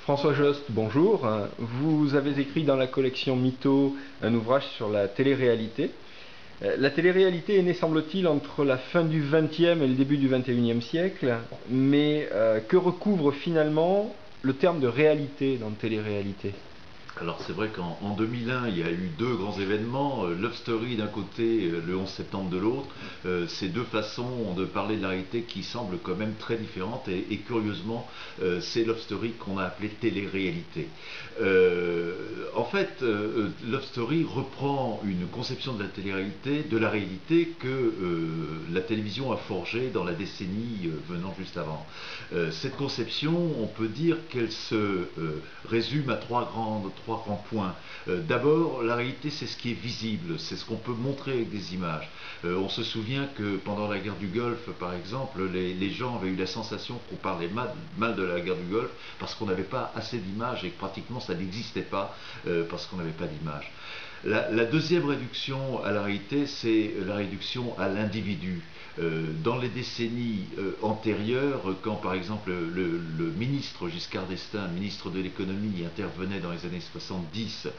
François Jost, bonjour. Vous avez écrit dans la collection Mythos un ouvrage sur la télé-réalité. La télé-réalité est née, semble-t-il, entre la fin du XXe et le début du XXIe siècle. Mais que recouvre finalement le terme de réalité dans télé-réalité? Alors c'est vrai qu'en 2001, il y a eu deux grands événements, Love Story d'un côté, le 11 septembre de l'autre. Ces deux façons de parler de la réalité qui semblent quand même très différentes et curieusement, c'est Love Story qu'on a appelé télé-réalité. En fait, Love Story reprend une conception de la télé-réalité, de la réalité que la télévision a forgée dans la décennie venant juste avant. Cette conception, on peut dire qu'elle se résume à trois grands points. D'abord, la réalité, c'est ce qui est visible, c'est ce qu'on peut montrer avec des images. On se souvient que pendant la guerre du Golfe, par exemple, les gens avaient eu la sensation qu'on parlait mal de la guerre du Golfe parce qu'on n'avait pas assez d'images et que pratiquement ça n'existait pas parce qu'on n'avait pas d'images. La deuxième réduction à la réalité, c'est la réduction à l'individu. Dans les décennies antérieures, quand par exemple le ministre Giscard d'Estaing, ministre de l'économie, intervenait dans les années 70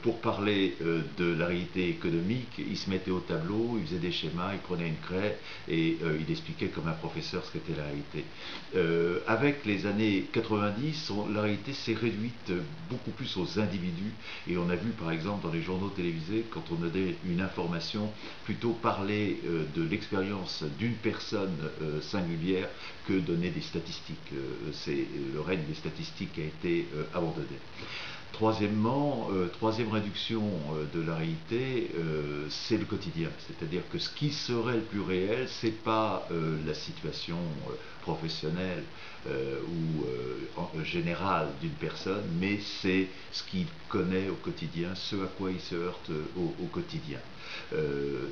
pour parler de la réalité économique, il se mettait au tableau, il faisait des schémas, il prenait une craie et il expliquait comme un professeur ce qu'était la réalité. Avec les années 90, la réalité s'est réduite beaucoup plus aux individus et on a vu par exemple dans les journaux télévisés, quand on donnait une information, plutôt parler de l'expérience d'une personne singulière que donner des statistiques. C'est le règne des statistiques qui a été abandonné. Troisièmement, troisième réduction de la réalité, c'est le quotidien. C'est-à-dire que ce qui serait le plus réel, c'est pas la situation professionnelle ou générale d'une personne, mais c'est ce qu'il connaît au quotidien, ce à quoi il se heurte au quotidien.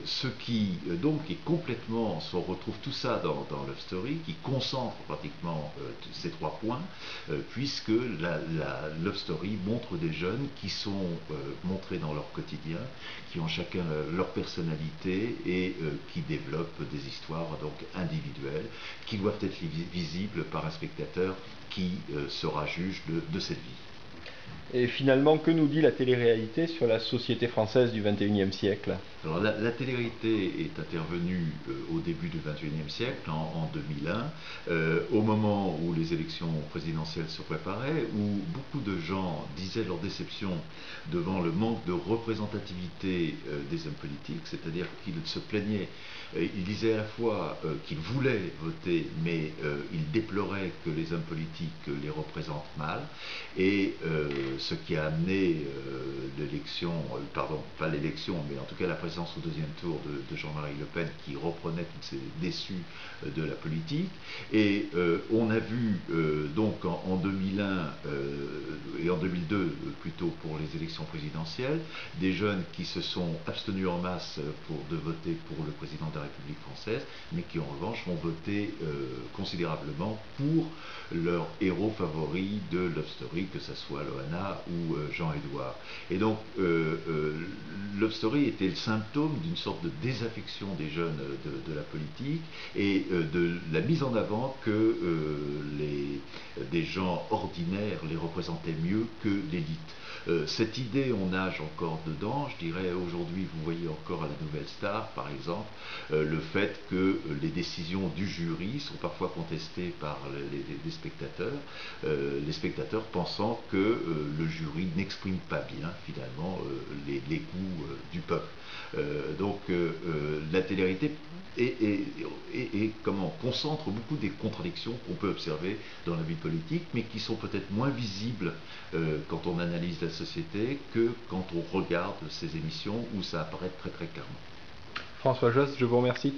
Ce qui donc est complètement, on retrouve tout ça dans Love Story, qui concentre pratiquement ces trois points, puisque la Love Story montre des jeunes qui sont montrés dans leur quotidien, qui ont chacun leur personnalité et qui développent des histoires donc individuelles, qui doivent être visibles par un spectateur qui sera juge de cette vie. Et finalement, que nous dit la télé-réalité sur la société française du XXIe siècle? Alors la télé-réalité est intervenue au début du XXIe siècle, en 2001, au moment où les élections présidentielles se préparaient, où beaucoup de gens disaient leur déception devant le manque de représentativité des hommes politiques, c'est-à-dire qu'ils se plaignaient, ils disaient à la fois qu'ils voulaient voter, mais ils déploraient que les hommes politiques les représentent mal, et ce qui a amené l'élection, pardon, pas l'élection, mais en tout cas la présidence au deuxième tour de Jean-Marie Le Pen qui reprenait toutes ces déçus de la politique. Et on a vu donc en 2001 et en 2002 plutôt pour les élections présidentielles, des jeunes qui se sont abstenus en masse de voter pour le président de la République française, mais qui en revanche vont voter considérablement pour leur héros favori de Love Story, que ce soit Loana ou Jean-Édouard. Et donc Love Story était le symptôme d'une sorte de désaffection des jeunes de la politique et de la mise en avant que des gens ordinaires les représentaient mieux que l'élite. Cette idée, on nage encore dedans. Je dirais aujourd'hui, vous voyez encore à la Nouvelle Star, par exemple, le fait que les décisions du jury sont parfois contestées par les spectateurs pensant que le jury n'exprime pas bien, finalement, les goûts du peuple. Donc la télé-réalité concentre beaucoup des contradictions qu'on peut observer dans la vie politique, mais qui sont peut-être moins visibles quand on analyse la société que quand on regarde ces émissions où ça apparaît très très clairement. François Jost, je vous remercie.